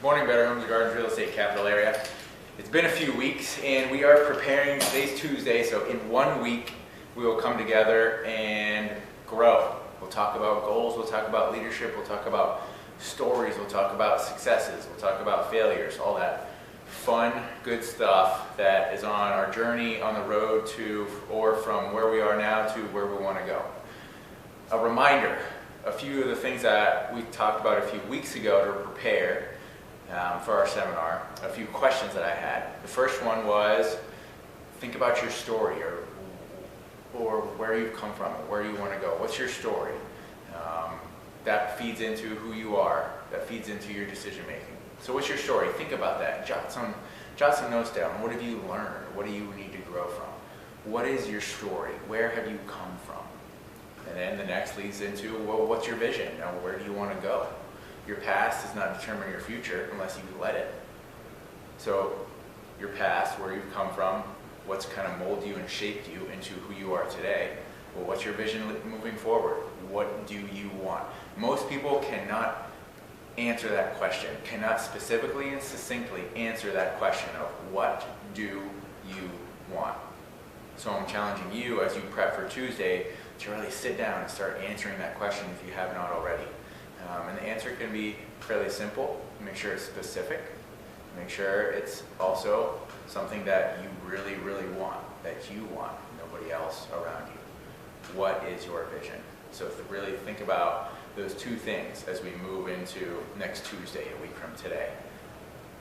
Good morning, Better Homes and Gardens Real Estate Capital Area. It's been a few weeks and we are preparing. Today's Tuesday, so in 1 week we will come together and grow. We'll talk about goals, we'll talk about leadership, we'll talk about stories, we'll talk about successes, we'll talk about failures, all that fun, good stuff that is on our journey on the road to or from where we are now to where we want to go. A reminder, a few of the things that we talked about a few weeks ago to prepare for our seminar, a few questions that I had. The first one was, think about your story or where you've come from, or where you want to go. What's your story? That feeds into who you are. That feeds into your decision making. So what's your story? Think about that. Jot some notes down. What have you learned? What do you need to grow from? What is your story? Where have you come from? And then the next leads into, well, what's your vision? Now, where do you want to go? Your past does not determine your future unless you let it. So your past, where you've come from, what's kind of molded you and shaped you into who you are today. Well, what's your vision moving forward? What do you want? Most people cannot answer that question, cannot specifically and succinctly answer that question of what do you want? So I'm challenging you as you prep for Tuesday to really sit down and start answering that question if you have not already. And the answer can be fairly simple. Make sure it's specific. Make sure it's also something that you really, really want, that you want, nobody else around you. What is your vision? So to really think about those two things as we move into next Tuesday, a week from today.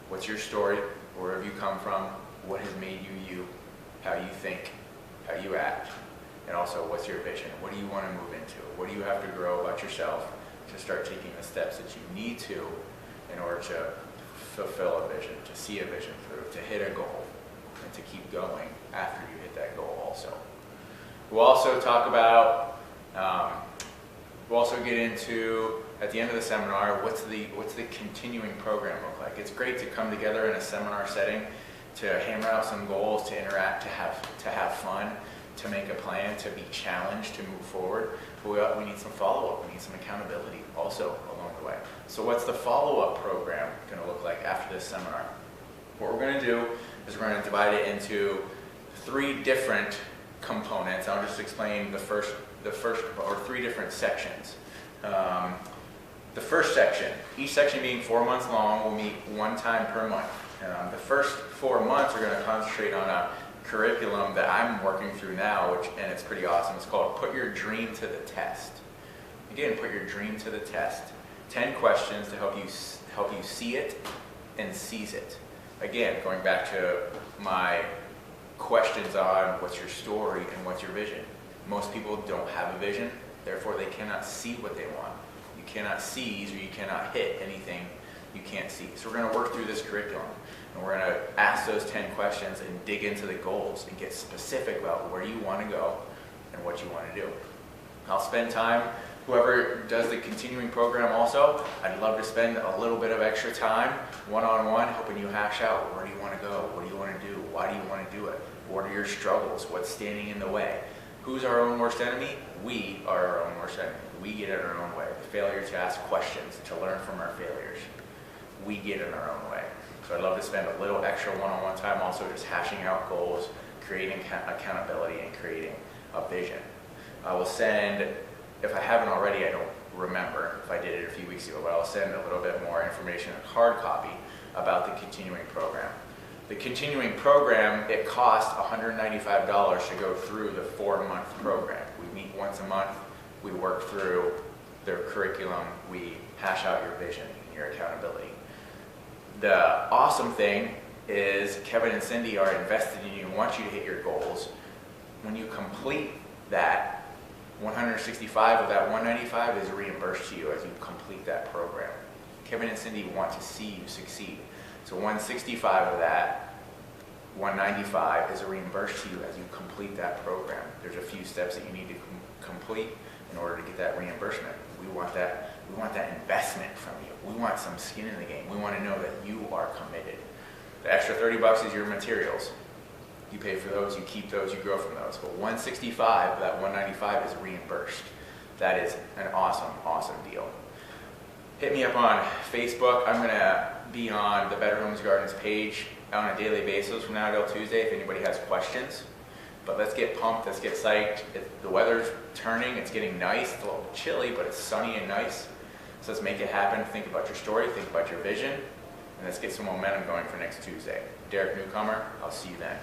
What's your story? Where have you come from? What has made you you? How you think? How you act? And also, what's your vision? What do you want to move into? What do you have to grow about yourself to start taking the steps that you need to in order to fulfill a vision, to see a vision through, to hit a goal, and to keep going after you hit that goal also. We'll also talk about, we'll also get into, at the end of the seminar, what's the continuing program look like? It's great to come together in a seminar setting to hammer out some goals, to interact, to have fun, to make a plan, to be challenged, to move forward. But we need some follow-up, we need some accountability also along the way. So what's the follow-up program going to look like after this seminar? What we're going to do is we're going to divide it into 3 different components. I'll just explain the first or 3 different sections. The first section, each section being 4 months long, will meet 1 time per month. The first 4 months are going to concentrate on a curriculum that I'm working through now, and it's pretty awesome. It's called Put Your Dream to the Test. Again, put your dream to the test. 10 questions to help you see it and seize it. Again, going back to my questions on what's your story and what's your vision. Most people don't have a vision, therefore they cannot see what they want. You cannot seize or you cannot hit anything you can't see. So we're going to work through this curriculum. And we're going to ask those 10 questions and dig into the goals and get specific about where you want to go and what you want to do. I'll spend time, whoever does the continuing program also, I'd love to spend a little bit of extra time, one-on-one, helping you hash out where do you want to go, what do you want to do, why do you want to do it, what are your struggles, what's standing in the way. Who's our own worst enemy? We are our own worst enemy. We get in our own way. The failure to ask questions, to learn from our failures. We get in our own way. So I'd love to spend a little extra one-on-one time also just hashing out goals, creating accountability, and creating a vision. I will send, if I haven't already, I don't remember if I did it a few weeks ago, but I'll send a little bit more information, a hard copy, about the continuing program. The continuing program, it costs $195 to go through the 4-month program. We meet once a month, we work through their curriculum, we hash out your vision and your accountability. The awesome thing is Kevin and Cindy are invested in you and want you to hit your goals. When you complete that, 165 of that 195 is reimbursed to you as you complete that program. Kevin and Cindy want to see you succeed. So 165 of that 195 is reimbursed to you as you complete that program. There's a few steps that you need to complete in order to get that reimbursement. We want that investment from you. We want some skin in the game. We want to know that you are committed. The extra $30 is your materials. You pay for those, you keep those, you grow from those. But 165 of that 195 is reimbursed. That is an awesome, awesome deal. hit me up on Facebook. I'm going to be on the Better Homes Gardens page on a daily basis from now till Tuesday if anybody has questions. But let's get pumped, let's get psyched. The weather's turning, it's getting nice. It's a little chilly, but it's sunny and nice. So let's make it happen. Think about your story, think about your vision, and let's get some momentum going for next Tuesday. Derek Newcomer, I'll see you then.